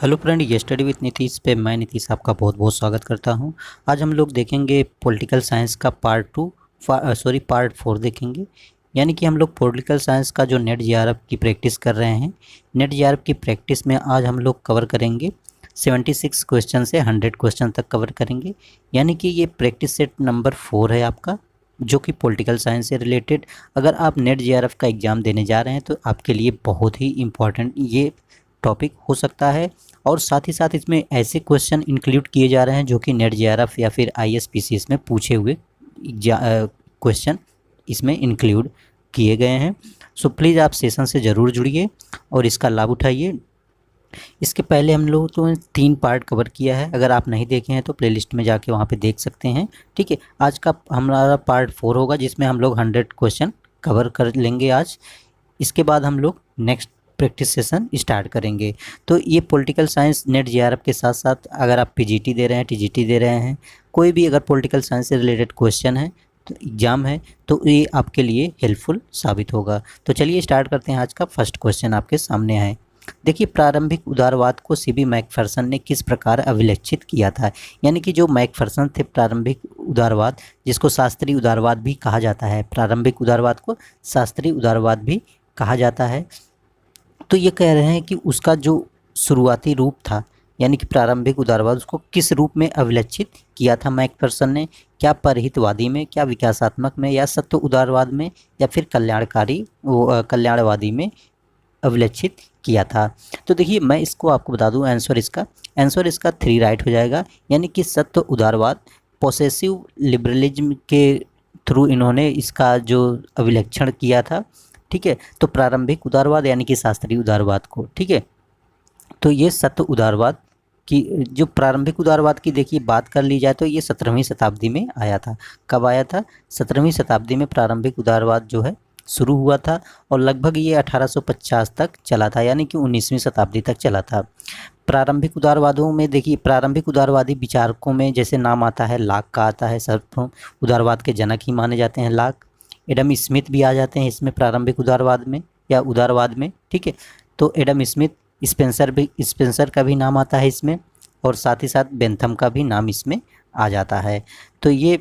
Hello friend, ये study with Nitish पे मैं नीतीश आपका बहुत बहुत स्वागत करता हूं। आज हम लोग देखेंगे पॉलिटिकल साइंस का पार्ट 4 देखेंगे। यानी कि हम लोग पॉलिटिकल साइंस का जो नेट जेआरएफ की प्रैक्टिस कर रहे हैं। नेट जेआरएफ की प्रैक्टिस में आज हम लोग कवर करेंगे 76 क्वेश्चन से 100 क्वेश्चन तक कवर करेंगे। यानी कि ये प्रैक्टिस सेट नंबर 4 है आपका, जो कि पॉलिटिकल साइंस से रिलेटेड। अगर आप नेट जेआरएफ का एग्ज़ाम देने जा रहे हैं तो आपके लिए बहुत ही इम्पॉर्टेंट ये टॉपिक हो सकता है। और साथ ही साथ इसमें ऐसे क्वेश्चन इंक्लूड किए जा रहे हैं जो कि नेट जेआरएफ या फिर आईएसपीसीएस में पूछे हुए क्वेश्चन इसमें इंक्लूड किए गए हैं। सो प्लीज़ आप सेशन से ज़रूर जुड़िए और इसका लाभ उठाइए। इसके पहले हम लोग तो 3 पार्ट कवर किया है। अगर आप नहीं देखे हैं तो प्लेलिस्ट में जाके वहाँ पे देख सकते हैं। ठीक है, आज का हमारा पार्ट 4 होगा जिसमें हम लोग 100 क्वेश्चन कवर कर लेंगे आज। इसके बाद हम लोग नेक्स्ट प्रैक्टिस सेशन स्टार्ट करेंगे। तो ये पॉलिटिकल साइंस नेट जेआरएफ के साथ साथ अगर आप पीजीटी दे रहे हैं, टीजीटी दे रहे हैं, कोई भी अगर पॉलिटिकल साइंस से रिलेटेड क्वेश्चन है तो एग्ज़ाम है तो ये आपके लिए हेल्पफुल साबित होगा। तो चलिए स्टार्ट करते हैं। आज का फर्स्ट क्वेश्चन आपके सामने है। देखिए, प्रारंभिक उदारवाद को सीबी मैकफर्सन ने किस प्रकार अभिलक्षित किया था। यानी कि जो मैकफर्सन थे, प्रारंभिक उदारवाद जिसको शास्त्रीय उदारवाद भी कहा जाता है, प्रारंभिक उदारवाद को शास्त्रीय उदारवाद भी कहा जाता है। तो ये कह रहे हैं कि उसका जो शुरुआती रूप था, यानी कि प्रारंभिक उदारवाद, उसको किस रूप में अभिलक्षित किया था मैकफर्सन ने। क्या परहितवादी में, क्या विकासात्मक में, या सत्य उदारवाद में, या फिर कल्याणवादी में अभिलक्षित किया था। तो देखिए, मैं इसको आपको बता दूं, आंसर इसका 3 राइट हो जाएगा। यानी कि सत्य उदारवाद, पोसेसिव लिबरलिज्म के थ्रू इन्होंने इसका जो अभिलक्षण किया था। ठीक है, तो प्रारंभिक उदारवाद यानी कि शास्त्रीय उदारवाद को। ठीक है, तो ये सत्य उदारवाद की जो प्रारंभिक उदारवाद की देखिए बात कर ली जाए तो ये 17वीं शताब्दी में आया था। कब आया था? 17वीं शताब्दी में प्रारंभिक उदारवाद जो है शुरू हुआ था और लगभग ये 1850 तक चला था, यानी कि 19वीं शताब्दी तक चला था। प्रारंभिक उदारवादों में देखिए, प्रारंभिक उदारवादी विचारकों में जैसे नाम आता है लाक का आता है। सर्वप्रथम उदारवाद के जनक ही माने जाते हैं लाक। एडम स्मिथ भी आ जाते हैं इसमें, प्रारंभिक उदारवाद में या उदारवाद में। ठीक है, तो एडम स्मिथ, स्पेंसर का भी नाम आता है इसमें, और साथ ही साथ बेंथम का भी नाम इसमें आ जाता है। तो ये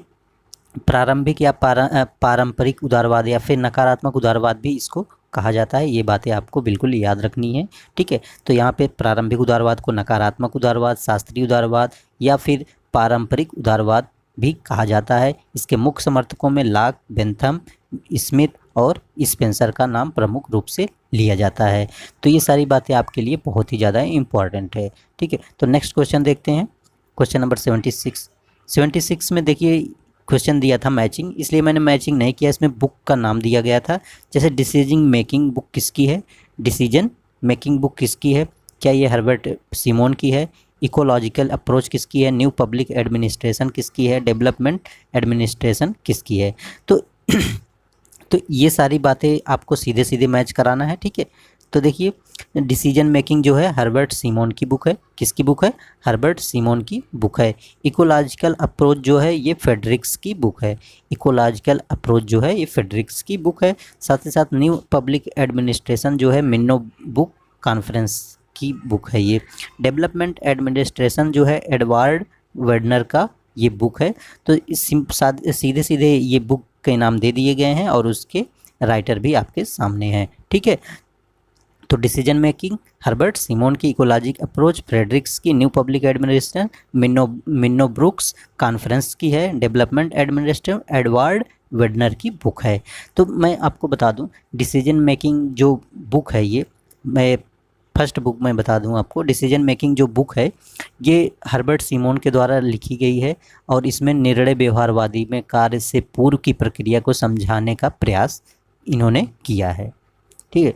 प्रारंभिक या पारंपरिक उदारवाद या फिर नकारात्मक उदारवाद भी इसको कहा जाता है। ये बातें आपको बिल्कुल याद रखनी है। ठीक है, तो यहाँ पे प्रारंभिक उदारवाद को नकारात्मक उदारवाद, शास्त्रीय उदारवाद या फिर पारंपरिक उदारवाद भी कहा जाता है। इसके मुख्य समर्थकों में लाक, बेंथम, स्मिथ और स्पेंसर का नाम प्रमुख रूप से लिया जाता है। तो ये सारी बातें आपके लिए बहुत ही ज़्यादा इम्पॉर्टेंट है। ठीक है, तो नेक्स्ट क्वेश्चन देखते हैं। क्वेश्चन नंबर 76 में देखिए क्वेश्चन दिया था मैचिंग, इसलिए मैंने मैचिंग नहीं किया। इसमें बुक का नाम दिया गया था, जैसे डिसीजन मेकिंग बुक किसकी है, डिसीजन मेकिंग बुक किसकी है, क्या ये हर्बर्ट सिमोन की है, इकोलॉजिकल अप्रोच किसकी है, न्यू पब्लिक एडमिनिस्ट्रेशन किसकी है, डेवलपमेंट एडमिनिस्ट्रेशन किसकी है। तो तो ये सारी बातें आपको सीधे सीधे मैच कराना है। ठीक है, तो देखिए डिसीजन मेकिंग जो है हर्बर्ट सिमोन की बुक है। किसकी बुक है? हर्बर्ट सिमोन की बुक है। इकोलॉजिकल अप्रोच जो है ये फेडरिक्स की बुक है। इकोलॉजिकल अप्रोच जो है ये फेडरिक्स की बुक है। साथ ही साथ न्यू पब्लिक एडमिनिस्ट्रेशन जो है मिन्नो बुक कॉन्फ्रेंस की बुक है ये। डेवलपमेंट एडमिनिस्ट्रेशन जो है एडवर्ड वर्डनर का ये बुक है। तो सीधे सीधे ये बुक के नाम दे दिए गए हैं और उसके राइटर भी आपके सामने हैं। ठीक है, तो डिसीजन मेकिंग हर्बर्ट सिमोन की, इकोलॉजिक अप्रोच फ्रेडरिक्स की, new public administration Minnowbrook conference की है, डेवलपमेंट एडमिनिस्ट्रेशन एडवर्ड वर्डनर की बुक है। तो मैं आपको बता दूं, डिसीजन मेकिंग जो बुक है ये, मैं फर्स्ट बुक में बता दूं आपको, डिसीजन मेकिंग जो बुक है ये हर्बर्ट सिमोन के द्वारा लिखी गई है और इसमें निर्णय व्यवहारवादी में कार्य से पूर्व की प्रक्रिया को समझाने का प्रयास इन्होंने किया है। ठीक है,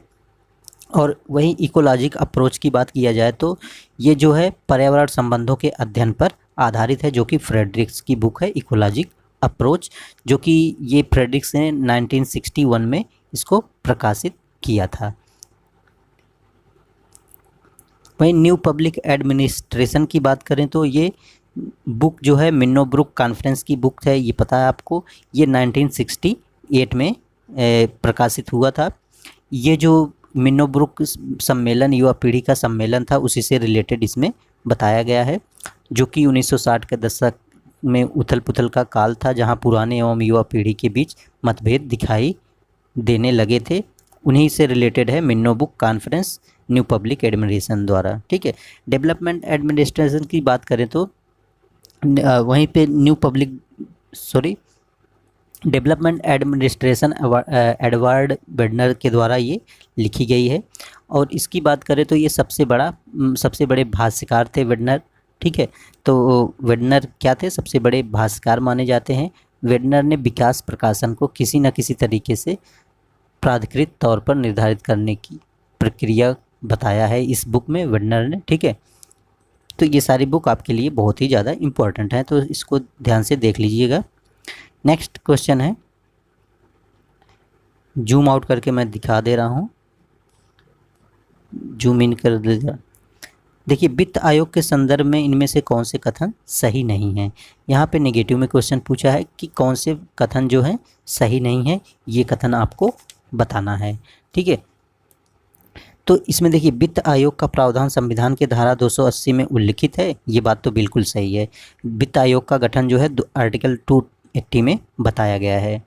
और वहीं इकोलॉजिक अप्रोच की बात किया जाए तो ये जो है पर्यावरण संबंधों के अध्ययन पर आधारित है, जो कि फ्रेडरिक्स की बुक है इकोलॉजिक अप्रोच, जो कि ये फ्रेडरिक्स ने 1961 में इसको प्रकाशित किया था। वहीं न्यू पब्लिक एडमिनिस्ट्रेशन की बात करें तो ये बुक जो है मिन्नो ब्रुक कॉन्फ्रेंस की बुक है, ये पता है आपको। ये 1968 में प्रकाशित हुआ था। ये जो मिन्नोब्रुक सम्मेलन युवा पीढ़ी का सम्मेलन था, उसी से रिलेटेड इसमें बताया गया है, जो कि 1960 के दशक में उथल पुथल का काल था, जहां पुराने एवं युवा पीढ़ी के बीच मतभेद दिखाई देने लगे थे। उन्हीं से रिलेटेड है मिन्नोबुक कॉन्फ्रेंस न्यू पब्लिक एडमिनिस्ट्रेशन द्वारा। ठीक है, डेवलपमेंट एडमिनिस्ट्रेशन की बात करें तो वहीं पे डेवलपमेंट एडमिनिस्ट्रेशन एडवर्ड वेडनर के द्वारा ये लिखी गई है। और इसकी बात करें तो ये सबसे बड़े भाष्यकार थे वेडनर। ठीक है, तो वेडनर क्या थे? सबसे बड़े भाष्यकार माने जाते हैं। वेडनर ने विकास प्रकाशन को किसी न किसी तरीके से प्राधिकृत तौर पर निर्धारित करने की प्रक्रिया बताया है इस बुक में वेडनर ने। ठीक है, तो ये सारी बुक आपके लिए बहुत ही ज़्यादा इम्पोर्टेंट है, तो इसको ध्यान से देख लीजिएगा। नेक्स्ट क्वेश्चन है, जूम आउट करके मैं दिखा दे रहा हूँ, जूम इन कर दीजिएगा। देखिए, वित्त आयोग के संदर्भ में इनमें से कौन से कथन सही नहीं हैं। यहाँ पे नेगेटिव में क्वेश्चन पूछा है कि कौन से कथन जो है सही नहीं है, ये कथन आपको बताना है। ठीक है, तो इसमें देखिए, वित्त आयोग का प्रावधान संविधान के धारा 280 में उल्लिखित है, ये बात तो बिल्कुल सही है। वित्त आयोग का गठन जो है आर्टिकल 280 में बताया गया है।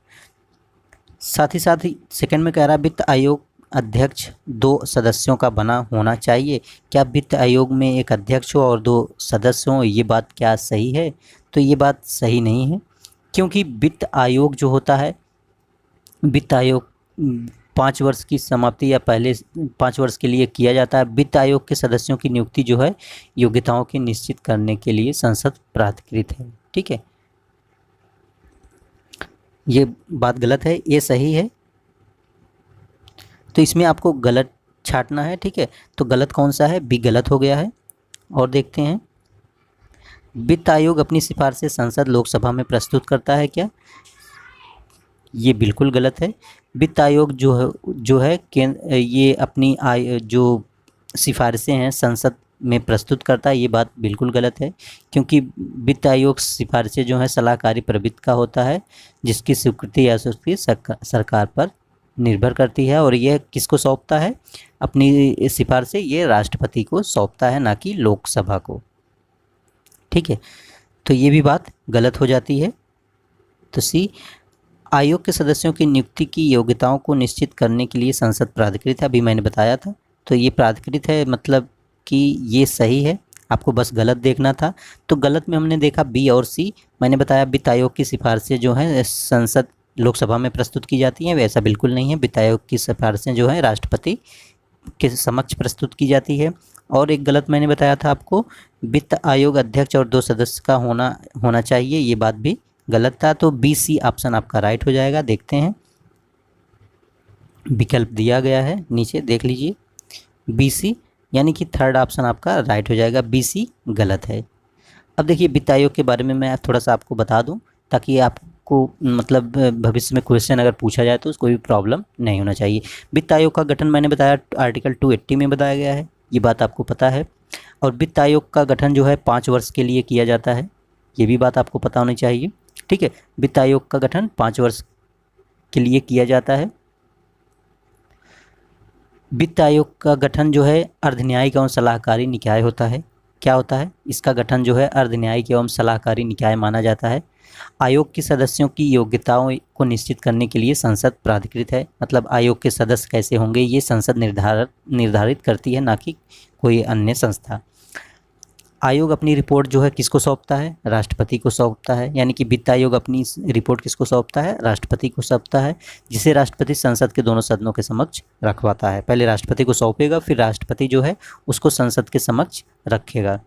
साथ ही सेकंड में कह रहा है वित्त आयोग अध्यक्ष 2 सदस्यों का बना होना चाहिए। क्या वित्त आयोग में एक अध्यक्ष हो और 2 सदस्य हों, ये बात क्या सही है? तो ये बात सही नहीं है, क्योंकि वित्त आयोग जो होता है, वित्त आयोग 5 वर्ष की समाप्ति या पहले 5 वर्ष के लिए किया जाता है। वित्त आयोग के सदस्यों की नियुक्ति जो है योग्यताओं की निश्चित करने के लिए संसद प्राधिकृत है। ठीक है, ये बात गलत है, ये सही है, तो इसमें आपको गलत छांटना है। ठीक है, तो गलत कौन सा है? बी गलत हो गया है। और देखते हैं, वित्त आयोग अपनी सिफारिशें संसद लोकसभा में प्रस्तुत करता है क्या? ये बिल्कुल गलत है। वित्त आयोग जो है ये अपनी जो सिफारिशें हैं संसद में प्रस्तुत करता है, ये बात बिल्कुल गलत है, क्योंकि वित्त आयोग सिफारिशें जो हैं सलाहकारी प्रवृत्ति का होता है, जिसकी स्वीकृति या उसकी सरकार पर निर्भर करती है। और यह किसको सौंपता है? अपनी सिफारिशें ये राष्ट्रपति को सौंपता है, ना कि लोकसभा को। ठीक है, तो ये भी बात गलत हो जाती है। तो सी, आयोग के सदस्यों की नियुक्ति की योग्यताओं को निश्चित करने के लिए संसद प्राधिकृत है, अभी मैंने बताया था। तो ये प्राधिकृत है, मतलब कि ये सही है, आपको बस गलत देखना था। तो गलत में हमने देखा बी और सी। मैंने बताया वित्त आयोग की सिफारिशें जो हैं संसद लोकसभा में प्रस्तुत की जाती हैं, वैसा बिल्कुल नहीं है। वित्त आयोग की सिफारिशें जो हैं राष्ट्रपति के समक्ष प्रस्तुत की जाती है। और एक गलत मैंने बताया था आपको, वित्त आयोग अध्यक्ष और 2 सदस्य का होना चाहिए, ये बात भी गलत था। तो बी सी ऑप्शन आपका राइट हो जाएगा। देखते हैं, विकल्प दिया गया है नीचे, देख लीजिए, बी सी, यानी कि थर्ड ऑप्शन आपका राइट हो जाएगा, बी सी गलत है। अब देखिए, वित्त आयोग के बारे में मैं थोड़ा सा आपको बता दूं, ताकि आपको मतलब भविष्य में क्वेश्चन अगर पूछा जाए तो उसको भी प्रॉब्लम नहीं होना चाहिए। वित्त आयोग का गठन मैंने बताया आर्टिकल 280 में बताया गया है, ये बात आपको पता है। और वित्त आयोग का गठन जो है 5 वर्ष के लिए किया जाता है, ये भी बात आपको पता होनी चाहिए। ठीक है, वित्त आयोग का गठन 5 वर्ष के लिए किया जाता है। वित्त आयोग का गठन जो है अर्धन्यायिक एवं सलाहकारी निकाय होता है। क्या होता है? इसका गठन जो है अर्धन्यायिक एवं सलाहकारी निकाय माना जाता है। आयोग के सदस्यों की योग्यताओं को निश्चित करने के लिए संसद प्राधिकृत है, मतलब आयोग के सदस्य कैसे होंगे ये संसद निर्धारित करती है, ना कि कोई अन्य संस्था। आयोग अपनी रिपोर्ट जो है किसको सौंपता है? राष्ट्रपति को सौंपता है, यानी कि वित्त आयोग अपनी रिपोर्ट किसको सौंपता है? राष्ट्रपति को सौंपता है, जिसे राष्ट्रपति संसद के दोनों सदनों के समक्ष रखवाता है। पहले राष्ट्रपति को सौंपेगा, फिर राष्ट्रपति जो है उसको संसद के समक्ष रखेगा।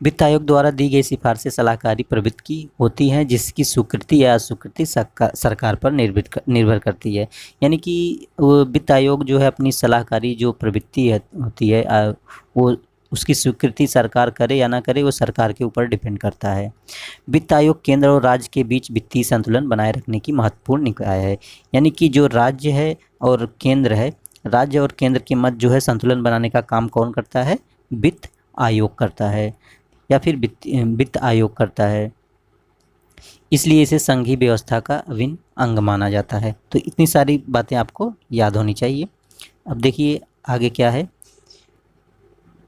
वित्त आयोग द्वारा दी गई सिफारिशें सलाहकारी प्रवृत्ति की होती हैं, जिसकी स्वीकृति या अस्वीकृति सरकार पर निर्भर करती है। यानी कि वित्त आयोग जो है अपनी सलाहकारी जो प्रवृत्ति होती है वो उसकी स्वीकृति सरकार करे या ना करे, वो सरकार के ऊपर डिपेंड करता है। वित्त आयोग केंद्र और राज्य के बीच वित्तीय संतुलन बनाए रखने की महत्वपूर्ण निकाय है। यानी कि जो राज्य है और केंद्र है, राज्य और केंद्र के मध्य जो है संतुलन बनाने का काम कौन करता है? वित्त आयोग करता है, या फिर वित्त आयोग करता है। इसलिए इसे संघीय व्यवस्था का अभिन्न अंग माना जाता है। तो इतनी सारी बातें आपको याद होनी चाहिए। अब देखिए आगे क्या है।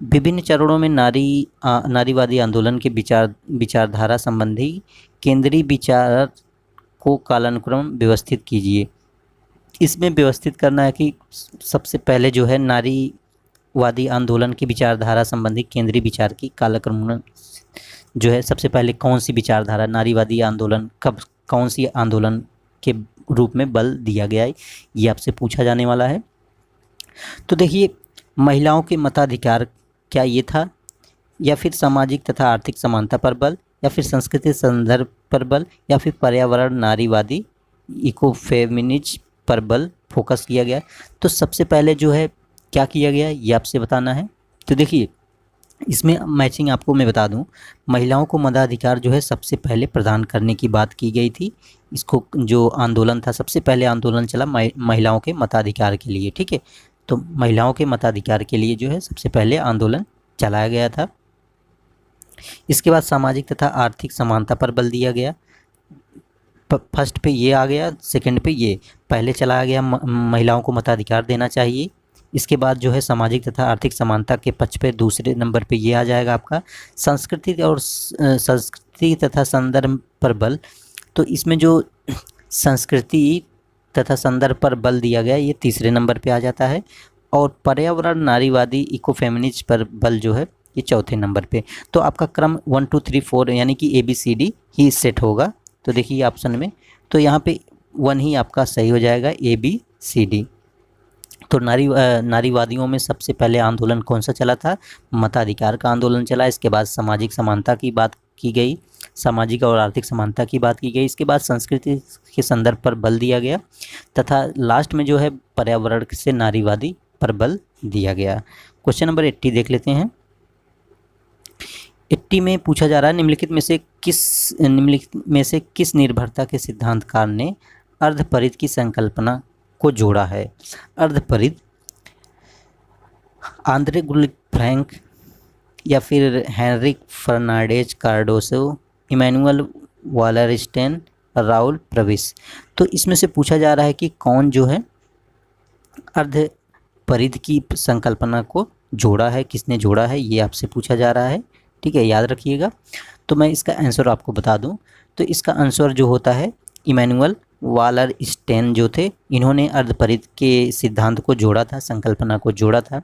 विभिन्न चरणों में नारीवादी आंदोलन के विचारधारा संबंधी केंद्रीय विचार को कालानुक्रम व्यवस्थित कीजिए। इसमें व्यवस्थित करना है कि सबसे पहले जो है नारीवादी आंदोलन की विचारधारा संबंधी केंद्रीय विचार की कालक्रम जो है, सबसे पहले कौन सी विचारधारा नारीवादी आंदोलन कब कौन सी आंदोलन के रूप में बल दिया गया है, ये आपसे पूछा जाने वाला है। तो देखिए, महिलाओं के मताधिकार क्या ये था, या फिर सामाजिक तथा आर्थिक समानता पर बल, या फिर संस्कृति संदर्भ पर बल, या फिर पर्यावरण नारीवादी इको फेमिनिज्म पर बल फोकस किया गया। तो सबसे पहले जो है क्या किया गया ये आपसे बताना है। तो देखिए, इसमें मैचिंग आपको मैं बता दूं, महिलाओं को मताधिकार जो है सबसे पहले प्रदान करने की बात की गई थी। इसको जो आंदोलन था, सबसे पहले आंदोलन चला महिलाओं के मताधिकार के लिए, ठीक है। तो महिलाओं के मताधिकार के लिए जो है सबसे पहले आंदोलन चलाया गया था। इसके बाद सामाजिक तथा आर्थिक समानता पर बल दिया गया। फर्स्ट पे ये आ गया, सेकंड पे ये पहले चलाया गया, महिलाओं को मताधिकार देना चाहिए। इसके बाद जो है सामाजिक तथा आर्थिक समानता के पक्ष पे दूसरे नंबर पे ये आ जाएगा आपका संस्कृति तथा संदर्भ पर बल। तो इसमें जो संस्कृति तथा संदर्भ पर बल दिया गया ये तीसरे नंबर पे आ जाता है, और पर्यावरण नारीवादी इको फेमिनिज्म पर बल जो है ये चौथे नंबर पे। तो आपका क्रम 1 2 3 4 यानी कि ABCD ही सेट होगा। तो देखिए ऑप्शन में, तो यहाँ पे 1 ही आपका सही हो जाएगा, ABCD। तो नारीवादियों में सबसे पहले आंदोलन कौन सा चला था, मताधिकार का आंदोलन चला। इसके बाद सामाजिक समानता की बात की गई, सामाजिक और आर्थिक समानता की बात की गई। इसके बाद संस्कृति के संदर्भ पर बल दिया गया, तथा लास्ट में जो है पर्यावरण से नारीवादी पर बल दिया गया। क्वेश्चन नंबर 80 देख लेते हैं। 80 में पूछा जा रहा है, निम्नलिखित में से किस निर्भरता के सिद्धांतकार ने अर्धपरिध की संकल्पना को जोड़ा है। अर्धपरिध आंद्रे गुलिक फ्रैंक, या फिर Henrique Fernandes Cardoso, Immanuel Wallerstein, Raul Prebisch. तो इसमें से पूछा जा रहा है कि कौन जो है अर्धपरिध की संकल्पना को जोड़ा है, किसने जोड़ा है, ये आपसे पूछा जा रहा है, ठीक है, याद रखिएगा। तो मैं इसका आंसर आपको बता दूं, तो इसका आंसर जो होता है इमैनुअल वालरस्टेन जो थे, इन्होंने अर्धपरिध के सिद्धांत को जोड़ा था, संकल्पना को जोड़ा था।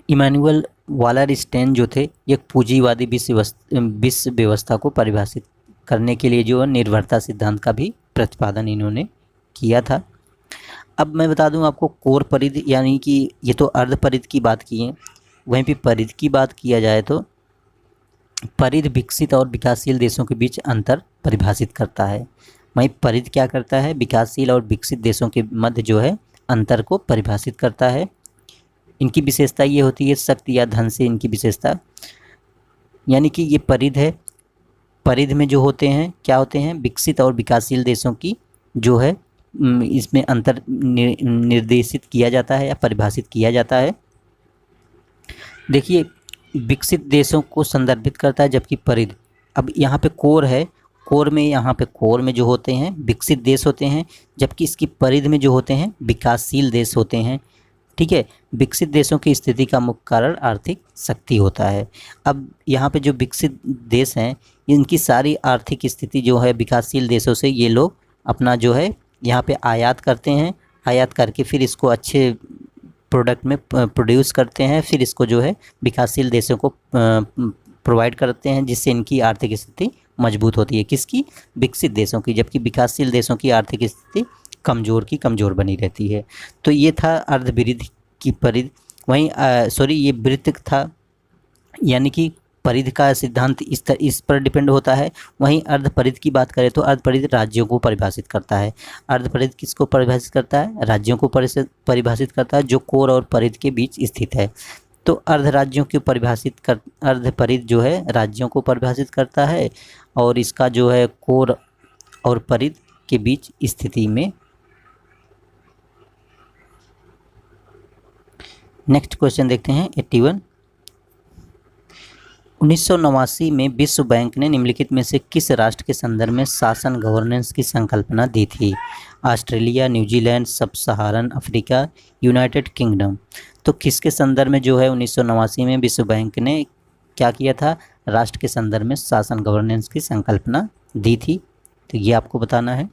इमैनुअल वालरस्टेन जो थे ये पूंजीवादी विश्व व्यवस्था को परिभाषित करने के लिए जो निर्भरता सिद्धांत का भी प्रतिपादन इन्होंने किया था। अब मैं बता दूं आपको कोर परिध, यानी कि ये तो अर्धपरिध की बात की है, वहीं पे परिध की बात किया जाए तो परिध विकसित और विकासशील देशों के बीच अंतर परिभाषित करता है। वहीं परिध क्या करता है, विकासशील और विकसित देशों के मध्य जो है अंतर को परिभाषित करता है। इनकी विशेषता ये होती है, शक्ति या धन से इनकी विशेषता, यानी कि ये परिध है। परिध में जो होते हैं क्या होते हैं, विकसित और विकासशील देशों की जो है इसमें अंतर निर्देशित किया जाता है या परिभाषित किया जाता है। देखिए, विकसित देशों को संदर्भित करता है, जबकि परिध, अब यहाँ पे कोर है, कोर में यहाँ पे कोर में जो होते हैं विकसित देश होते हैं, जबकि इसकी परिध में जो होते हैं विकासशील देश होते हैं, ठीक है। विकसित देशों की स्थिति का मुख्य कारण आर्थिक शक्ति होता है। अब यहाँ पे जो विकसित देश हैं इनकी सारी आर्थिक स्थिति जो है विकासशील देशों से ये लोग अपना जो है यहाँ पे आयात करते हैं, आयात करके फिर इसको अच्छे प्रोडक्ट में प्रोड्यूस करते हैं, फिर इसको जो है विकासशील देशों को प्रोवाइड करते हैं, जिससे इनकी आर्थिक स्थिति मजबूत होती है, किसकी, विकसित देशों की, जबकि विकासशील देशों की आर्थिक स्थिति कमज़ोर की कमज़ोर बनी रहती है। तो ये था अर्धपरिध की परिध। वहीं ये वृत्त था, यानी कि परिध का सिद्धांत इस पर डिपेंड होता है। वहीं अर्धपरिध की बात करें तो अर्धपरिध राज्यों को परिभाषित करता है। अर्धपरिध किसको परिभाषित करता है, राज्यों को परिभाषित करता है जो कोर और परिध के बीच स्थित है। तो अर्धराज्यों को अर्धपरिध जो है राज्यों को परिभाषित करता है, और इसका जो है कोर और परिध के बीच स्थिति में। नेक्स्ट क्वेश्चन देखते हैं 81। 1989 में विश्व बैंक ने निम्नलिखित में से किस राष्ट्र के संदर्भ में शासन गवर्नेंस की संकल्पना दी थी। ऑस्ट्रेलिया, न्यूजीलैंड, सब सहारन अफ्रीका, यूनाइटेड किंगडम। तो किसके संदर्भ में जो है 1989 में विश्व बैंक ने क्या किया था, राष्ट्र के संदर्भ में शासन गवर्नेंस की संकल्पना दी थी। तो ये आपको बताना है।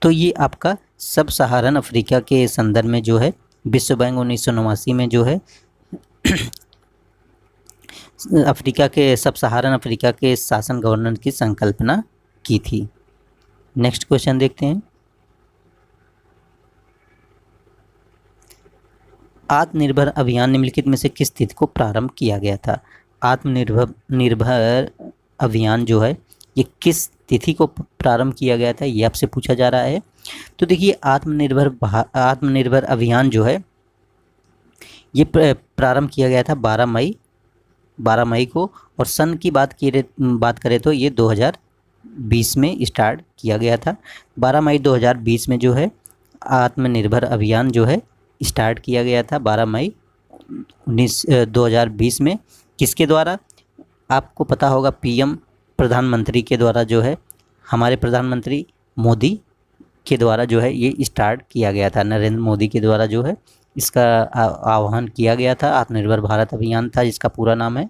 तो ये आपका सब सहारन अफ्रीका के संदर्भ में जो है विश्व बैंक 1989 में जो है अफ्रीका के सब सहारन अफ्रीका के शासन गवर्नेंस की संकल्पना की थी। नेक्स्ट क्वेश्चन देखते हैं। आत्मनिर्भर अभियान निम्नलिखित में से किस तिथि को प्रारंभ किया गया था। निर्भर अभियान जो है ये किस तिथि को प्रारंभ किया गया था, ये आपसे पूछा जा रहा है। तो देखिए आत्मनिर्भर अभियान जो है ये प्रारंभ किया गया था 12 मई को, और सन की बात करें तो ये 2020 में स्टार्ट किया गया था। 12 मई 2020 में जो है आत्मनिर्भर अभियान जो है स्टार्ट किया गया था 12 मई 2020 में। किसके द्वारा, आपको पता होगा पीएम प्रधानमंत्री के द्वारा जो है, हमारे प्रधानमंत्री मोदी के द्वारा जो है ये स्टार्ट किया गया था। नरेंद्र मोदी के द्वारा जो है इसका आह्वान किया गया था। आत्मनिर्भर भारत अभियान था, जिसका पूरा नाम है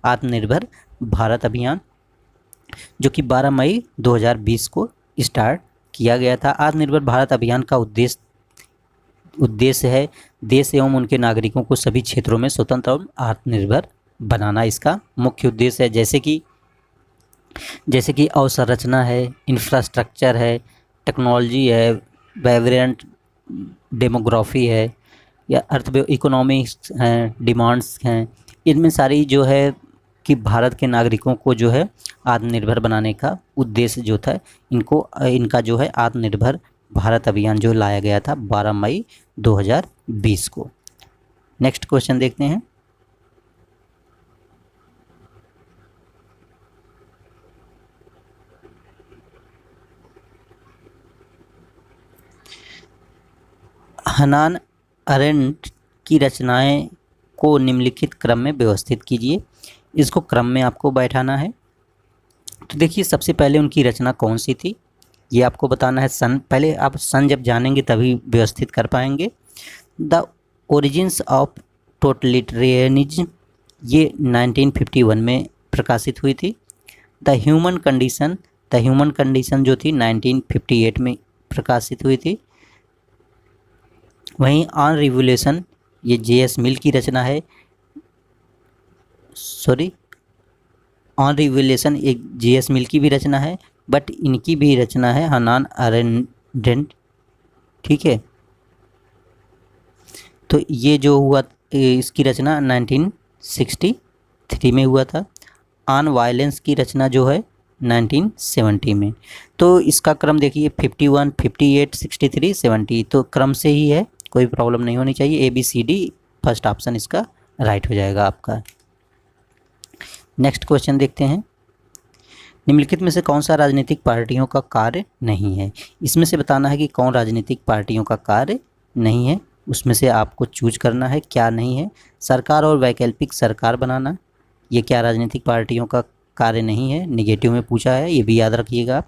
आत्मनिर्भर भारत अभियान, जो कि 12 मई 2020 को स्टार्ट किया गया था। आत्मनिर्भर भारत अभियान का उद्देश्य है देश एवं उनके नागरिकों को सभी क्षेत्रों में स्वतंत्र और आत्मनिर्भर बनाना, इसका मुख्य उद्देश्य है। जैसे कि अवसंरचना है, इंफ्रास्ट्रक्चर है, टेक्नोलॉजी है, वाइब्रेंट डेमोग्राफी है, या इकोनॉमिक्स हैं, डिमांड्स हैं, इनमें सारी जो है कि भारत के नागरिकों को जो है आत्मनिर्भर बनाने का उद्देश्य जो था, इनका जो है आत्मनिर्भर भारत अभियान जो लाया गया था 12 मई 2020 को। नेक्स्ट क्वेश्चन देखते हैं। हन्ना अरेंट की रचनाएं को निम्नलिखित क्रम में व्यवस्थित कीजिए। इसको क्रम में आपको बैठाना है। तो देखिए सबसे पहले उनकी रचना कौन सी थी ये आपको बताना है। पहले आप सन जब जानेंगे तभी व्यवस्थित कर पाएंगे। द ओरिजिन्स ऑफ टोटलिटेरियनिज्म ये 1951 में प्रकाशित हुई थी। द ह्यूमन कंडीशन जो थी 1958 में प्रकाशित हुई थी। वहीं ऑन रिवोल्यूशन ये जेएस मिल की रचना है। ऑन रिवोल्यूशन एक जेएस मिल की भी रचना है, बट इनकी भी रचना है हन्ना अरेंट। ठीक है, तो ये जो हुआ इसकी रचना 1963 में हुआ था। ऑन वायलेंस की रचना जो है 1970 में। तो इसका क्रम देखिए 51, 58, 63, 70, तो क्रम से ही है, कोई प्रॉब्लम नहीं होनी चाहिए। ABCD फर्स्ट ऑप्शन इसका राइट हो जाएगा आपका। नेक्स्ट क्वेश्चन देखते हैं। निम्नलिखित में से कौन सा राजनीतिक पार्टियों का कार्य नहीं है। इसमें से बताना है कि कौन राजनीतिक पार्टियों का कार्य नहीं है, उसमें से आपको चूज करना है क्या नहीं है। सरकार और वैकल्पिक सरकार बनाना, ये क्या राजनीतिक पार्टियों का कार्य नहीं है, निगेटिव में पूछा है, ये भी याद रखिएगा।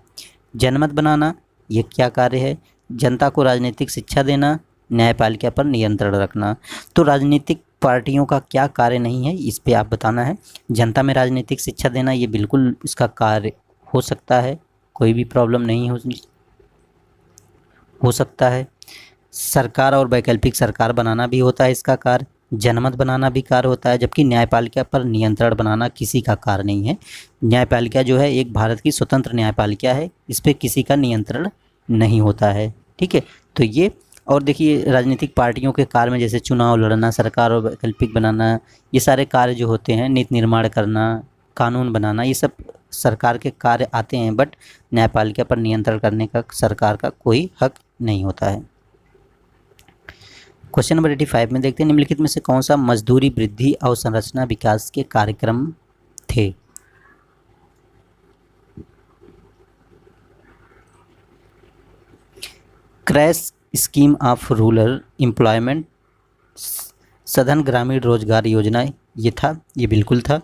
जनमत बनाना, ये क्या कार्य है। जनता को राजनीतिक शिक्षा देना, न्यायपालिका पर नियंत्रण रखना। तो राजनीतिक पार्टियों का क्या कार्य नहीं है, इस पे आप बताना है। जनता में राजनीतिक शिक्षा देना, ये बिल्कुल इसका कार्य हो सकता है, कोई भी प्रॉब्लम नहीं हो सकता है। सरकार और वैकल्पिक सरकार बनाना भी होता है इसका कार्य। जनमत बनाना भी कार्य होता है, जबकि न्यायपालिका पर नियंत्रण बनाना किसी का कार्य नहीं है। न्यायपालिका जो है एक भारत की स्वतंत्र न्यायपालिका है, इस पर किसी का नियंत्रण नहीं होता है। ठीक है, तो ये और देखिए राजनीतिक पार्टियों के कार्य में जैसे चुनाव लड़ना, सरकार और वैकल्पिक बनाना, ये सारे कार्य जो होते हैं, नीति निर्माण करना, कानून बनाना, ये सब सरकार के कार्य आते हैं, बट न्यायपालिका पर नियंत्रण करने का सरकार का कोई हक नहीं होता है। क्वेश्चन नंबर 85 में देखते हैं। निम्नलिखित में से कौन सा मजदूरी वृद्धि अवसंरचना विकास के कार्यक्रम थे। Crash scheme of rural employment, सघन ग्रामीण रोजगार योजना, ये था, ये बिल्कुल था।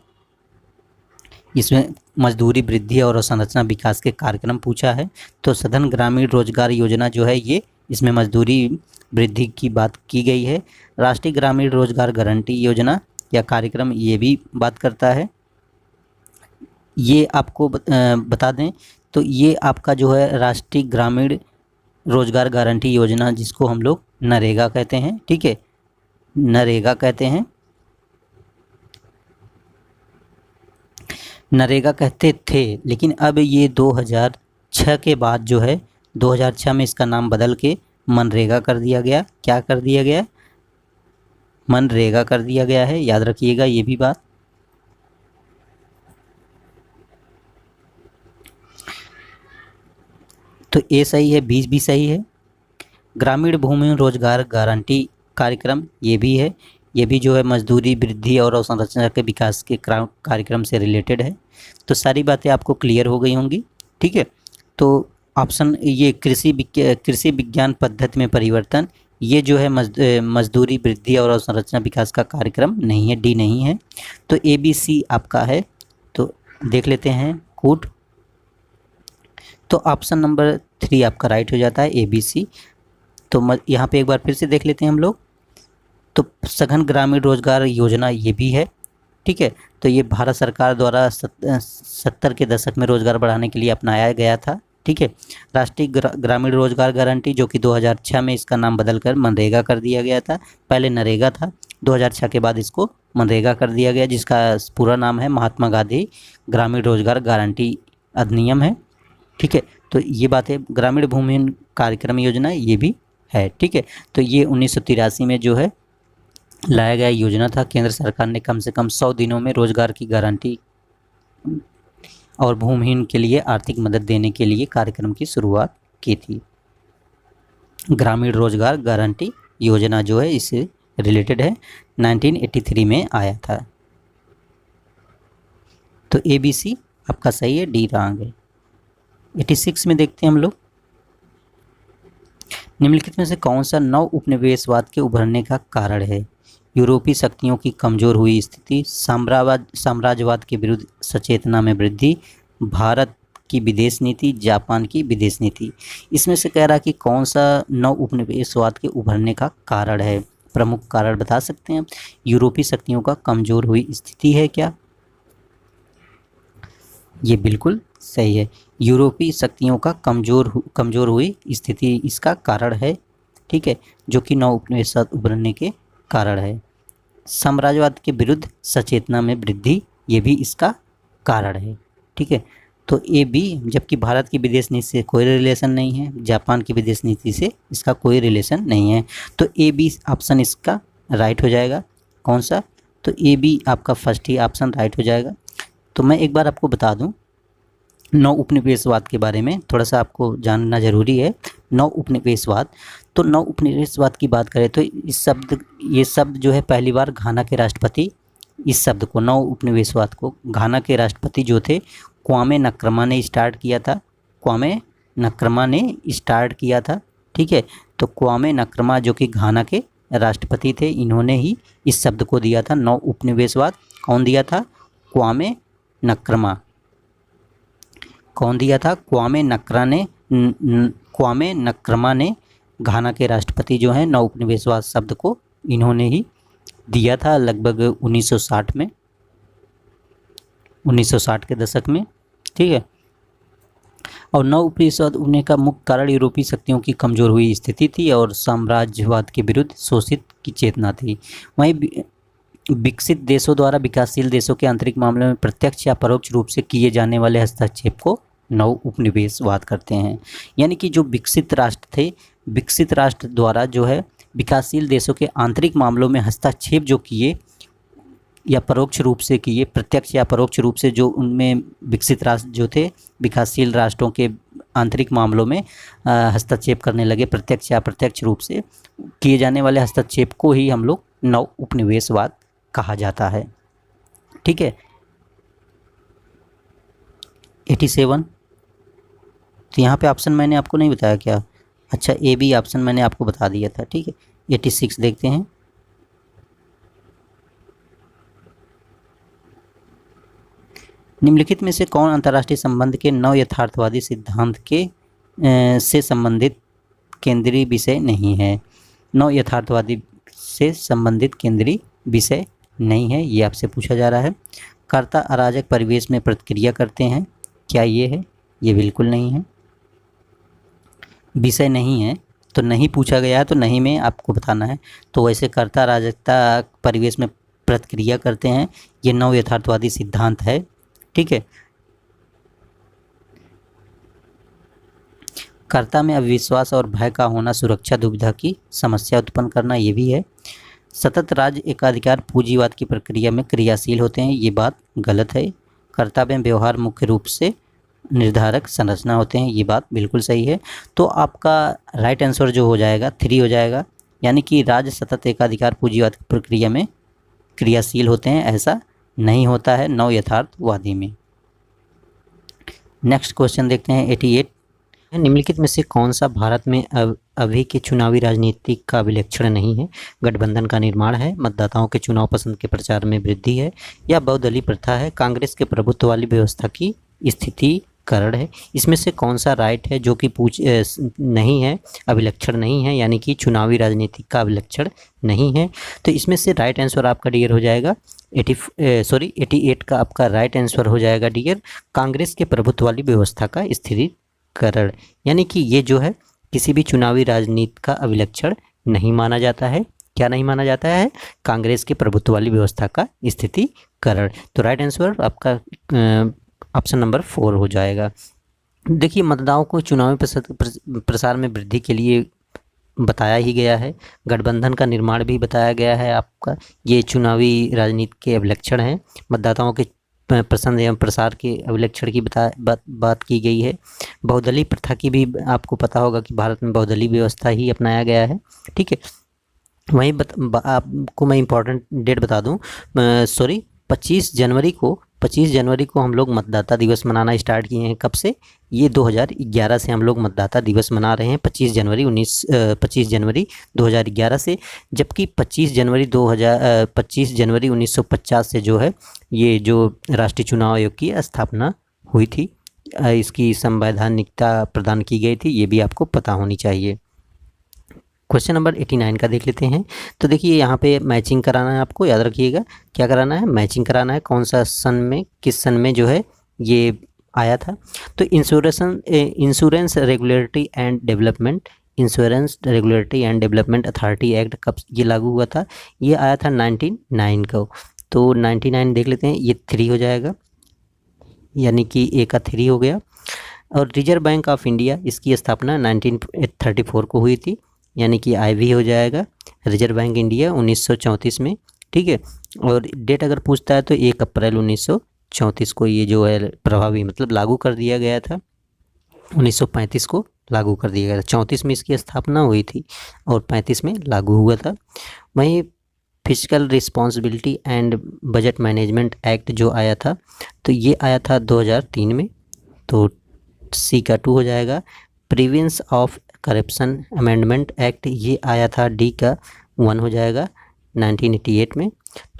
इसमें मजदूरी वृद्धि और अवसंरचना विकास के कार्यक्रम पूछा है। तो सघन ग्रामीण रोजगार योजना जो है ये, इसमें मजदूरी वृद्धि की बात की गई है। राष्ट्रीय ग्रामीण रोजगार गारंटी योजना या कार्यक्रम ये भी बात करता है। ये आपको बता दें तो ये आपका जो है राष्ट्रीय ग्रामीण रोजगार गारंटी योजना, जिसको हम लोग नरेगा कहते हैं, ठीक है, नरेगा कहते हैं, नरेगा कहते थे, लेकिन अब ये 2006 के बाद जो है 2006 में इसका नाम बदल के मनरेगा कर दिया गया। क्या कर दिया गया? मनरेगा कर दिया गया है, याद रखिएगा ये भी बात। तो ए सही है, बीस भी सही है। ग्रामीण भूमि रोजगार गारंटी कार्यक्रम ये भी है, ये भी जो है मजदूरी वृद्धि और अवसंरचना के विकास के कार्यक्रम से रिलेटेड है। तो सारी बातें आपको क्लियर हो गई होंगी, ठीक है। तो ऑप्शन ये कृषि विज्ञान पद्धति में परिवर्तन, ये जो है मजदूरी वृद्धि और अवसंरचना विकास का कार्यक्रम नहीं है, डी नहीं है। तो ए बी सी आपका है। तो देख लेते हैं कूट। तो ऑप्शन नंबर 3 आपका राइट हो जाता है, ए बी सी। तो यहाँ पे एक बार फिर से देख लेते हैं हम लोग। तो सघन ग्रामीण रोजगार योजना ये भी है, ठीक है। तो ये भारत सरकार द्वारा 70 के दशक में रोजगार बढ़ाने के लिए अपनाया गया था, ठीक है। राष्ट्रीय ग्रामीण रोजगार गारंटी जो कि 2006 में इसका नाम बदलकर मनरेगा कर दिया गया था, पहले नरेगा था, 2006 के बाद इसको मनरेगा कर दिया गया, जिसका पूरा नाम है महात्मा गांधी ग्रामीण रोजगार गारंटी अधिनियम है, ठीक है। तो ये बात है। ग्रामीण भूमि कार्यक्रम योजना ये भी है, ठीक है। तो ये 1983 में जो है लाया गया योजना था। केंद्र सरकार ने कम से कम 100 दिनों में रोजगार की गारंटी और भूमिहीन के लिए आर्थिक मदद देने के लिए कार्यक्रम की शुरुआत की थी। ग्रामीण रोजगार गारंटी योजना जो है इससे रिलेटेड है, 1983 में आया था। तो ए बी सी आपका सही है, डी रॉन्ग है। 86 में देखते हैं हम लोग। निम्नलिखित में से कौन सा नव उपनिवेशवाद के उभरने का कारण है? यूरोपीय शक्तियों की कमजोर हुई स्थिति, साम्राज्यवाद के विरुद्ध सचेतना में वृद्धि, भारत की विदेश नीति, जापान की विदेश नीति। इसमें से कह रहा कि कौन सा नव उपनिवेशवाद के उभरने का कारण है? प्रमुख कारण बता सकते हैं? यूरोपीय शक्तियों का कमजोर हुई स्थिति है क्या? ये बिल्कुल सही है, यूरोपीय शक्तियों का कमजोर हुई स्थिति इसका कारण है, ठीक है, जो कि नव उपनिवेशवाद उभरने के कारण है। साम्राज्यवाद के विरुद्ध सचेतना में वृद्धि ये भी इसका कारण है, ठीक है। तो ए बी, जबकि भारत की विदेश नीति से कोई रिलेशन नहीं है, जापान की विदेश नीति से इसका कोई रिलेशन नहीं है। तो ए बी ऑप्शन इसका राइट हो जाएगा। कौन सा? तो ए बी आपका फर्स्ट ही ऑप्शन राइट हो जाएगा। तो मैं एक बार आपको बता दूं नव उपनिवेशवाद के बारे में, थोड़ा सा आपको जानना जरूरी है। नव उपनिवेशवाद, तो नव उपनिवेशवाद की बात करें तो ये शब्द जो है पहली बार घाना के राष्ट्रपति, इस शब्द को नव उपनिवेशवाद को घाना के राष्ट्रपति जो थे क्वामे नक्रमा ने स्टार्ट किया था। क्वामे नक्रमा ने स्टार्ट किया था, ठीक है। तो क्वामे नक्रमा जो कि घाना के राष्ट्रपति थे, इन्होंने ही इस शब्द को दिया था नव उपनिवेशवाद। कौन दिया था? क्वामे नक्रमा। कौन दिया था? क्वामे नक्रमा ने घाना के राष्ट्रपति जो हैं नव उपनिवेशवाद शब्द को इन्होंने ही दिया था, लगभग 1960 में, 1960 के दशक में, ठीक है। और नव उपनिवेशवाद उन्हें का मुख्य कारण यूरोपीय शक्तियों की कमजोर हुई स्थिति थी और साम्राज्यवाद के विरुद्ध शोषित की चेतना थी। वहीं विकसित देशों द्वारा विकासशील देशों के आंतरिक मामलों में प्रत्यक्ष या परोक्ष रूप से किए जाने वाले हस्तक्षेप को नव उपनिवेशवाद करते हैं। यानी कि जो विकसित राष्ट्र थे, विकसित राष्ट्र द्वारा जो है विकासशील देशों के आंतरिक मामलों में हस्तक्षेप जो किए या परोक्ष रूप से किए, प्रत्यक्ष या परोक्ष रूप से जो उनमें विकसित राष्ट्र जो थे विकासशील राष्ट्रों के आंतरिक मामलों में हस्तक्षेप करने लगे, प्रत्यक्ष या अप्रत्यक्ष रूप से किए जाने वाले हस्तक्षेप को ही हम लोग नव उपनिवेशवाद कहा जाता है, ठीक है। 87, तो यहाँ पे ऑप्शन मैंने आपको नहीं बताया क्या? अच्छा, ए बी ऑप्शन मैंने आपको बता दिया था, ठीक है। 86 देखते हैं। निम्नलिखित में से कौन अंतर्राष्ट्रीय संबंध के नव यथार्थवादी सिद्धांत के से संबंधित केंद्रीय विषय नहीं है? नव यथार्थवादी से संबंधित केंद्रीय विषय नहीं है, ये आपसे पूछा जा रहा है। कर्ता अराजक परिवेश में प्रतिक्रिया करते हैं, क्या ये है? ये बिल्कुल नहीं है, विषय नहीं है, तो नहीं पूछा गया है तो नहीं में आपको बताना है। तो वैसे कर्ता अराजकता परिवेश में प्रतिक्रिया करते हैं, ये नव यथार्थवादी सिद्धांत है। ठीक है। कर्ता में अविश्वास और भय का होना सुरक्षा दुविधा की समस्या उत्पन्न करना, ये भी है। सतत राज्य एकाधिकार पूंजीवाद की प्रक्रिया में क्रियाशील होते हैं, ये बात गलत है। कर्ता में व्यवहार मुख्य रूप से निर्धारक संरचना होते हैं, ये बात बिल्कुल सही है। तो आपका राइट आंसर जो हो जाएगा 3 हो जाएगा, यानी कि राज्य सतत एकाधिकार पूंजीवाद की प्रक्रिया में क्रियाशील होते हैं, ऐसा नहीं होता है नव यथार्थवादी में। नेक्स्ट क्वेश्चन देखते हैं 88। निम्नलिखित में से कौन सा भारत में अभी की चुनावी राजनीति का विलक्षण नहीं है? गठबंधन का निर्माण है, मतदाताओं के चुनाव पसंद के प्रचार में वृद्धि है, या बहुदलीय प्रथा है, कांग्रेस के प्रभुत्व वाली व्यवस्था की स्थितीकरण है? इसमें से कौन सा राइट है जो कि नहीं है, अभिलक्षण नहीं है, यानी कि चुनावी राजनीति का अभिलक्षण नहीं है? तो इसमें से राइट आंसर आपका डियर हो जाएगा 88 का आपका राइट आंसर हो जाएगा डियर, कांग्रेस के प्रभुत्व वाली व्यवस्था का स्थिरीकरण, यानी कि ये जो है किसी भी चुनावी राजनीति का अभिलक्षण नहीं माना जाता है। क्या नहीं माना जाता है? कांग्रेस के प्रभुत्व वाली व्यवस्था का स्थिरीकरण। तो राइट आंसर आपका ऑप्शन नंबर 4 हो जाएगा। देखिए, मतदाताओं को चुनावी प्रसार में वृद्धि के लिए बताया ही गया है, गठबंधन का निर्माण भी बताया गया है आपका, ये चुनावी राजनीति के अभिलक्षण हैं। मतदाताओं के पसंद एवं प्रसार के अभिलक्षण की बात की गई है। बहुदलीय प्रथा की भी आपको पता होगा कि भारत में बहुदलीय व्यवस्था ही अपनाया गया है। ठीक है। वहीं आपको मैं इम्पोर्टेंट डेट बता दूं, 25 जनवरी को हम लोग मतदाता दिवस मनाना स्टार्ट किए हैं। कब से? ये 2011 से हम लोग मतदाता दिवस मना रहे हैं, 25 जनवरी 2011 से, जबकि 25 जनवरी 1950 से जो है ये जो राष्ट्रीय चुनाव आयोग की स्थापना हुई थी, इसकी संवैधानिकता प्रदान की गई थी, ये भी आपको पता होनी चाहिए। क्वेश्चन नंबर 89 का देख लेते हैं। तो देखिए, यहाँ पे मैचिंग कराना है आपको, याद रखिएगा क्या कराना है, मैचिंग कराना है, कौन सा सन में, किस सन में जो है ये आया था। तो insurance regulatory and development authority act कब ये लागू हुआ था? ये आया था 1999 को। तो 99 देख लेते हैं, ये 3 हो जाएगा, यानी कि ए का 3 हो गया। और रिजर्व बैंक ऑफ इंडिया, इसकी स्थापना 1934 को हुई थी, यानी कि IV हो जाएगा, रिजर्व बैंक इंडिया 1934 में। ठीक है। और डेट अगर पूछता है तो 1 अप्रैल 1934 को ये जो है प्रभावी मतलब लागू कर दिया गया था, 1935 को लागू कर दिया गया था। 34 में इसकी स्थापना हुई थी और 35 में लागू हुआ था। वहीं physical responsibility and budget management act जो आया था, तो ये आया था 2003 में, तो C का 2 हो जाएगा। Prevention of corruption amendment act, ये आया था, D का 1 हो जाएगा 1988 में।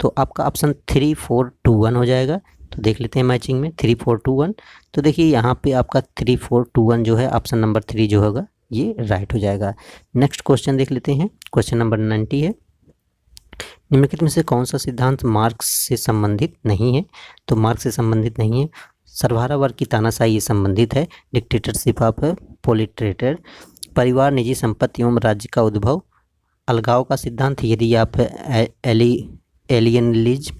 तो आपका ऑप्शन 3, 4, 2, 1 हो जाएगा। तो देख लेते हैं मैचिंग में 3, 4, 2, 1। तो देखिए यहाँ पे आपका 3, 4, 2, 1 जो है ऑप्शन नंबर 3 जो होगा ये राइट हो जाएगा। नेक्स्ट क्वेश्चन देख लेते हैं, क्वेश्चन नंबर 90 है। निम्नलिखित में से कौन सा सिद्धांत मार्क्स से संबंधित नहीं है? तो मार्क्स से संबंधित नहीं है। सर्वहारा वर्ग की तानाशाही ये संबंधित है। डिक्टेटरशिप ऑफ प्रोलेटारिएट, परिवार, निजी संपत्ति एवं राज्य का उद्भव, अलगाव का सिद्धांत, यदि आप एलियनलिज्म,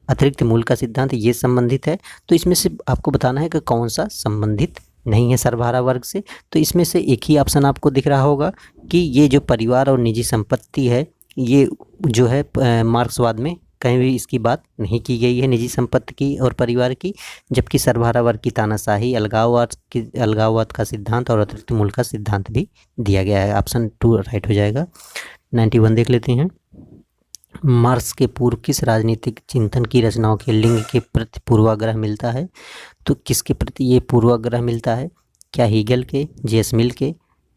अतिरिक्त मूल का सिद्धांत, ये संबंधित है। तो इसमें से आपको बताना है कि कौन सा संबंधित नहीं है सर्वहारा वर्ग से। तो इसमें से एक ही ऑप्शन आपको दिख रहा होगा कि ये जो परिवार और निजी संपत्ति है, ये जो है मार्क्सवाद में कहीं भी इसकी बात नहीं की गई है, निजी संपत्ति की और परिवार की, जबकि सर्वहारा वर्ग की तानाशाही, अलगाववाद का सिद्धांत और अतिरिक्त मूल का सिद्धांत भी दिया गया है। ऑप्शन 2 राइट हो जाएगा। 91 देख लेते हैं। मार्क्स के पूर्व किस राजनीतिक चिंतन की रचनाओं के लिंग के प्रति पूर्वाग्रह मिलता है? तो किसके प्रति ये पूर्वाग्रह मिलता है? क्या हीगल के, जेस मिल के,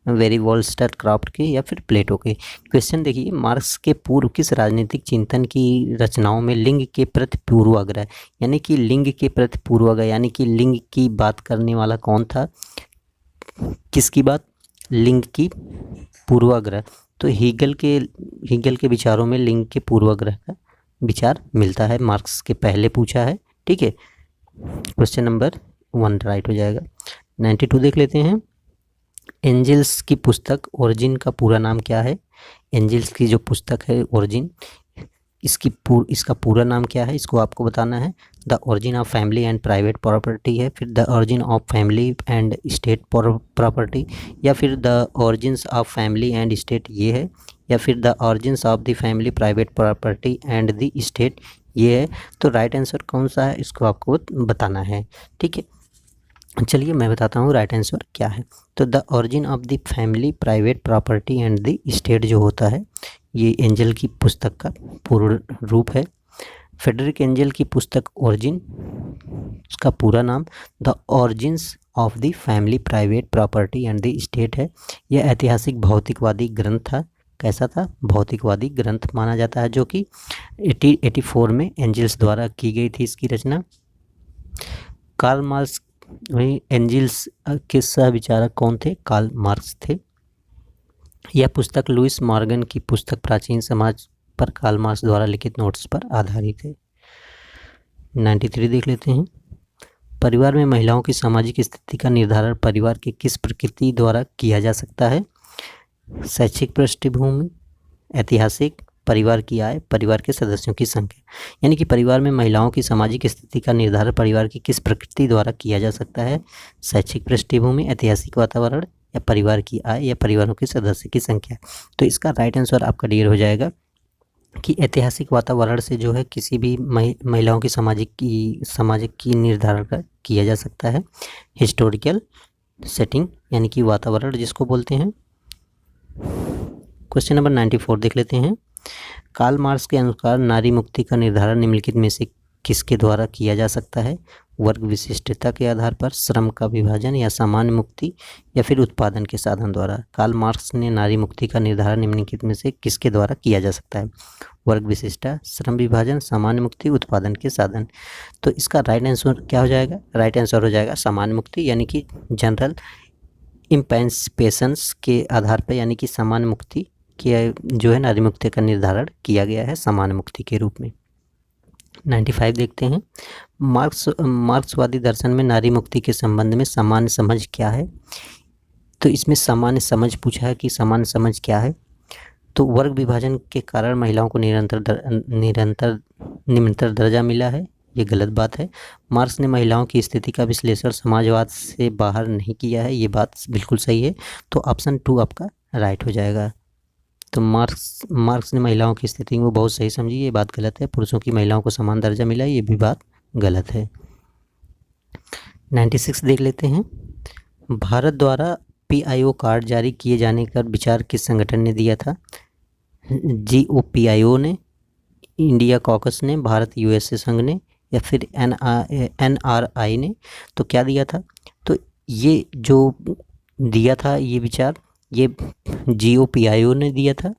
वेरी वॉलस्टरक्राफ्ट के या फिर प्लेटो के। क्वेश्चन देखिए, मार्क्स के पूर्व किस राजनीतिक चिंतन की रचनाओं में लिंग के प्रति पूर्वाग्रह, यानी कि लिंग के प्रति पूर्वाग्रह यानी कि लिंग की बात करने वाला कौन था, किसकी बात, लिंग की पूर्वाग्रह। तो हीगल के विचारों में लिंग के पूर्वाग्रह का विचार मिलता है, मार्क्स के पहले पूछा है। ठीक है, क्वेश्चन नंबर 1 राइट हो जाएगा। 92 देख लेते हैं। एंजल्स की पुस्तक ओरिजिन का पूरा नाम क्या है? एंजल्स की जो पुस्तक है ओरिजिन, इसका पूरा नाम क्या है, इसको आपको बताना है। The origin of family and private property है, फिर the origin of family and state property, या फिर the origins of family and state ये है, या फिर the origins of the family private property and the state ये है। तो राइट आंसर कौन सा है, इसको आपको बताना है। ठीक है, चलिए मैं बताता हूँ राइट आंसर क्या है। तो the origin of the family private property and the state जो होता है, ये एंजल की पुस्तक का पूर्ण रूप है। फ्रेडरिक एंजल की पुस्तक ओरिजिन, उसका पूरा नाम the origins of the family private property and the state है। यह ऐतिहासिक भौतिकवादी ग्रंथ था। कैसा था? भौतिकवादी ग्रंथ माना जाता है, जो कि 1884 में एंजल्स द्वारा की गई थी इसकी रचना। कार्ल मार्क्स, वही एंजल्स के सह विचारक कौन थे? कार्ल मार्क्स थे। यह पुस्तक लुइस मॉर्गन की पुस्तक प्राचीन समाज पर कार्ल मार्क्स द्वारा लिखित नोट्स पर आधारित है। 93 देख लेते हैं। परिवार में महिलाओं की सामाजिक स्थिति का निर्धारण परिवार की किस प्रकृति द्वारा किया जा सकता है? शैक्षिक पृष्ठभूमि, ऐतिहासिक, परिवार की आय, परिवार के सदस्यों की संख्या। यानी कि परिवार में महिलाओं की सामाजिक स्थिति का निर्धारण परिवार की किस प्रकृति द्वारा किया जा सकता है? शैक्षिक पृष्ठभूमि, ऐतिहासिक वातावरण, या परिवार की आय, या परिवारों के सदस्य की संख्या। तो इसका राइट आंसर आपका क्लियर हो जाएगा कि ऐतिहासिक वातावरण से जो है किसी भी महिलाओं की सामाजिक की निर्धारण किया जा सकता है। हिस्टोरिकल सेटिंग यानी कि वातावरण जिसको बोलते हैं। क्वेश्चन नंबर 94 देख लेते हैं। कार्ल मार्क्स के अनुसार नारी मुक्ति का निर्धारण निम्नलिखित में से किसके द्वारा किया जा सकता है? वर्ग विशिष्टता के आधार पर, श्रम का विभाजन, या सामान्य मुक्ति, या फिर उत्पादन के साधन द्वारा। कार्ल मार्क्स ने नारी मुक्ति का निर्धारण निम्नलिखित में से किसके द्वारा किया जा सकता है? वर्ग विशिष्टता, श्रम विभाजन, सामान्य मुक्ति, उत्पादन के साधन। तो इसका राइट आंसर क्या हो जाएगा? राइट आंसर हो जाएगा सामान्य मुक्ति, यानी कि जनरल इम्पेंसिपेशंस के आधार पर, यानी कि सामान्य मुक्ति के जो है नारी मुक्ति का निर्धारण किया गया है सामान्य मुक्ति के रूप में। 95 देखते हैं। मार्क्सवादी दर्शन में नारी मुक्ति के संबंध में सामान्य समझ क्या है? तो इसमें सामान्य समझ पूछा है कि सामान्य समझ क्या है। तो वर्ग विभाजन के कारण महिलाओं को निरंतर दर्जा मिला है, ये गलत बात है। मार्क्स ने महिलाओं की स्थिति का विश्लेषण समाजवाद से बाहर नहीं किया है, ये बात बिल्कुल सही है। तो ऑप्शन 2 आपका राइट हो जाएगा। तो मार्क्स ने महिलाओं की स्थिति को बहुत सही समझी, ये बात गलत है। पुरुषों की महिलाओं को समान दर्जा मिला, ये भी बात गलत है। 96 देख लेते हैं। भारत द्वारा PIO कार्ड जारी किए जाने का विचार किस संगठन ने दिया था? GOPIO ने, इंडिया कॉकस ने, भारत USA संघ ने, या फिर NRI ने। तो क्या दिया था? तो ये जो दिया था ये विचार, ये GOPIO ने दिया था,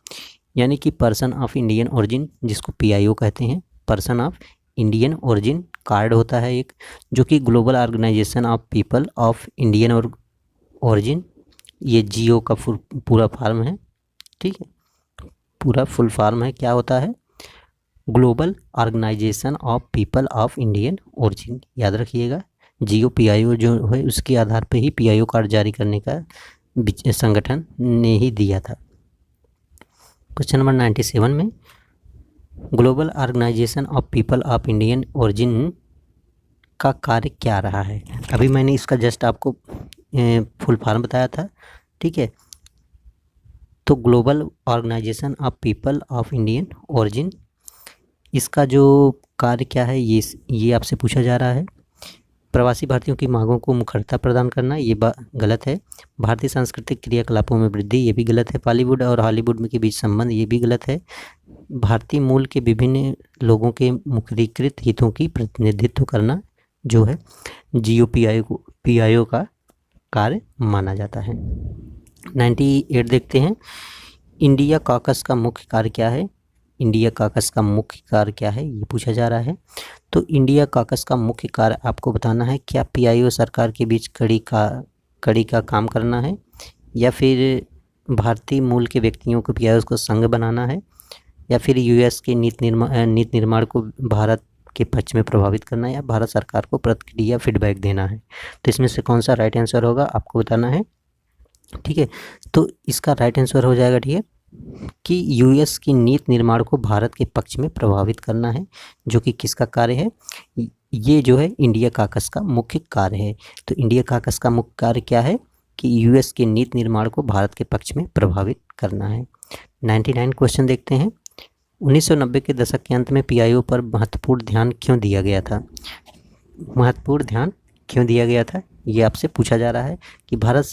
यानी कि पर्सन ऑफ इंडियन ओरिजिन, जिसको PIO कहते हैं। Person of Indian origin card होता है एक, जो कि global organisation of people of Indian origin, ये GO का पूरा फॉर्म है। ठीक है, पूरा फुल फॉर्म है, क्या होता है? Global organisation of people of Indian origin. याद रखिएगा, GOPIO जो है उसके आधार पर ही PIO कार्ड जारी करने का संगठन ने ही दिया था। क्वेश्चन नंबर 97 में, global organisation of people of Indian origin का कार्य क्या रहा है? अभी मैंने इसका जस्ट आपको फुल फॉर्म बताया था। ठीक है, तो global organisation of people of Indian origin, इसका जो कार्य क्या है ये आपसे पूछा जा रहा है। प्रवासी भारतीयों की मांगों को मुखरता प्रदान करना, ये गलत है। भारतीय सांस्कृतिक क्रियाकलापों में वृद्धि, ये भी गलत है। बॉलीवुड और हॉलीवुड के बीच संबंध, ये भी गलत है। भारतीय मूल के विभिन्न लोगों के मुखरीकृत हितों की प्रतिनिधित्व करना जो है GOPIO का कार्य माना जाता है। 98 देखते हैं, इंडिया कॉकस का मुख्य कार्य क्या है? इंडिया कॉकस का मुख्य कार्य क्या है, ये पूछा जा रहा है। तो इंडिया कॉकस का मुख्य कार्य आपको बताना है, क्या पीआईओ सरकार के बीच कड़ी का काम करना है, या फिर भारतीय मूल के व्यक्तियों को पीआईओ को संघ बनाना है, या फिर यूएस के नीति निर्माण को भारत के पक्ष में प्रभावित करना है, या भारत सरकार को प्रतिक्रिया फीडबैक देना है। तो इसमें से कौन सा राइट आंसर होगा आपको बताना है, ठीक है। तो इसका राइट आंसर हो जाएगा, ठीक है, कि यूएस की नीति निर्माण को भारत के पक्ष में प्रभावित करना है, जो कि किसका कार्य है, ये जो है इंडिया कॉकस का मुख्य कार्य है। तो इंडिया कॉकस का मुख्य कार्य क्या है कि यूएस के नीति निर्माण को भारत के पक्ष में प्रभावित करना है। 99 क्वेश्चन देखते हैं, 1990 के दशक के अंत में पीआईओ पर महत्वपूर्ण ध्यान क्यों दिया गया था? महत्वपूर्ण ध्यान क्यों दिया गया था, ये आपसे पूछा जा रहा है कि भारत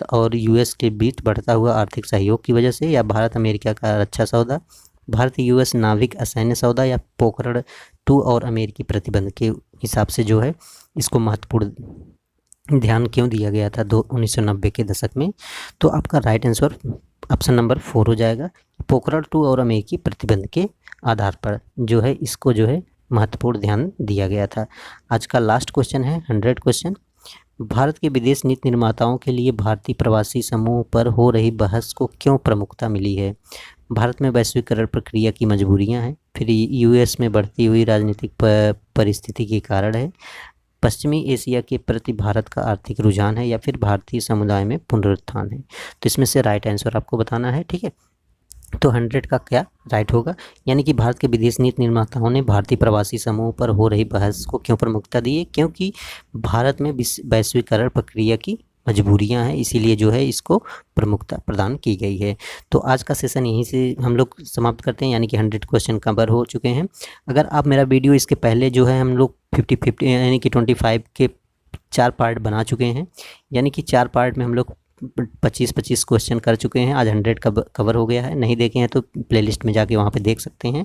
और यूएस के बीच बढ़ता हुआ आर्थिक सहयोग की वजह से, या भारत अमेरिका का रक्षा सौदा, भारत यूएस नाविक असैन्य सौदा, या पोखरण 2 और अमेरिकी प्रतिबंध के हिसाब से जो है इसको महत्वपूर्ण ध्यान क्यों दिया गया था 1990 के दशक में? तो आपका राइट आंसर ऑप्शन नंबर 4 हो जाएगा, पोखरण 2 और अमेरिकी प्रतिबंध के आधार पर जो है इसको जो है महत्वपूर्ण ध्यान दिया गया था। आज का लास्ट क्वेश्चन है 100 क्वेश्चन, भारत के विदेश नीति निर्माताओं के लिए भारतीय प्रवासी समूह पर हो रही बहस को क्यों प्रमुखता मिली है? भारत में वैश्वीकरण प्रक्रिया की मजबूरियां हैं, फिर यूएस में बढ़ती हुई राजनीतिक परिस्थिति के कारण है, पश्चिमी एशिया के प्रति भारत का आर्थिक रुझान है, या फिर भारतीय समुदाय में पुनरुत्थान है। तो इसमें से राइट आंसर आपको बताना है, ठीक है। तो 100 का क्या राइट होगा, यानी कि भारत के विदेश नीति निर्माताओं ने भारतीय प्रवासी समूह पर हो रही बहस को क्यों प्रमुखता दी है? क्योंकि भारत में वैश्वीकरण प्रक्रिया की मजबूरियां हैं, इसीलिए जो है इसको प्रमुखता प्रदान की गई है। तो आज का सेशन यहीं से हम लोग समाप्त करते हैं, यानी कि 100 क्वेश्चन कवर हो चुके हैं। अगर आप मेरा वीडियो इसके पहले जो है हम लोग 50 यानी कि 25 के 4 पार्ट बना चुके हैं, यानी कि 4 पार्ट में हम लोग 25 क्वेश्चन कर चुके हैं। आज 100 कवर हो गया है, नहीं देखे हैं तो प्लेलिस्ट में जाके वहाँ पे देख सकते हैं।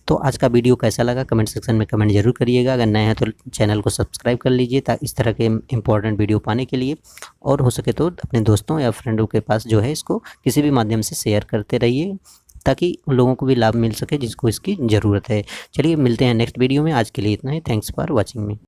तो आज का वीडियो कैसा लगा कमेंट सेक्शन में कमेंट जरूर करिएगा। अगर नए हैं तो चैनल को सब्सक्राइब कर लीजिए ताकि इस तरह के इंपॉर्टेंट वीडियो पाने के लिए, और हो सके तो अपने दोस्तों या फ्रेंडों के पास जो है इसको किसी भी माध्यम से शेयर करते रहिए, ताकि उन लोगों को भी लाभ मिल सके जिसको इसकी ज़रूरत है। चलिए मिलते हैं नेक्स्ट वीडियो में, आज के लिए इतना ही। Thanks for watching me.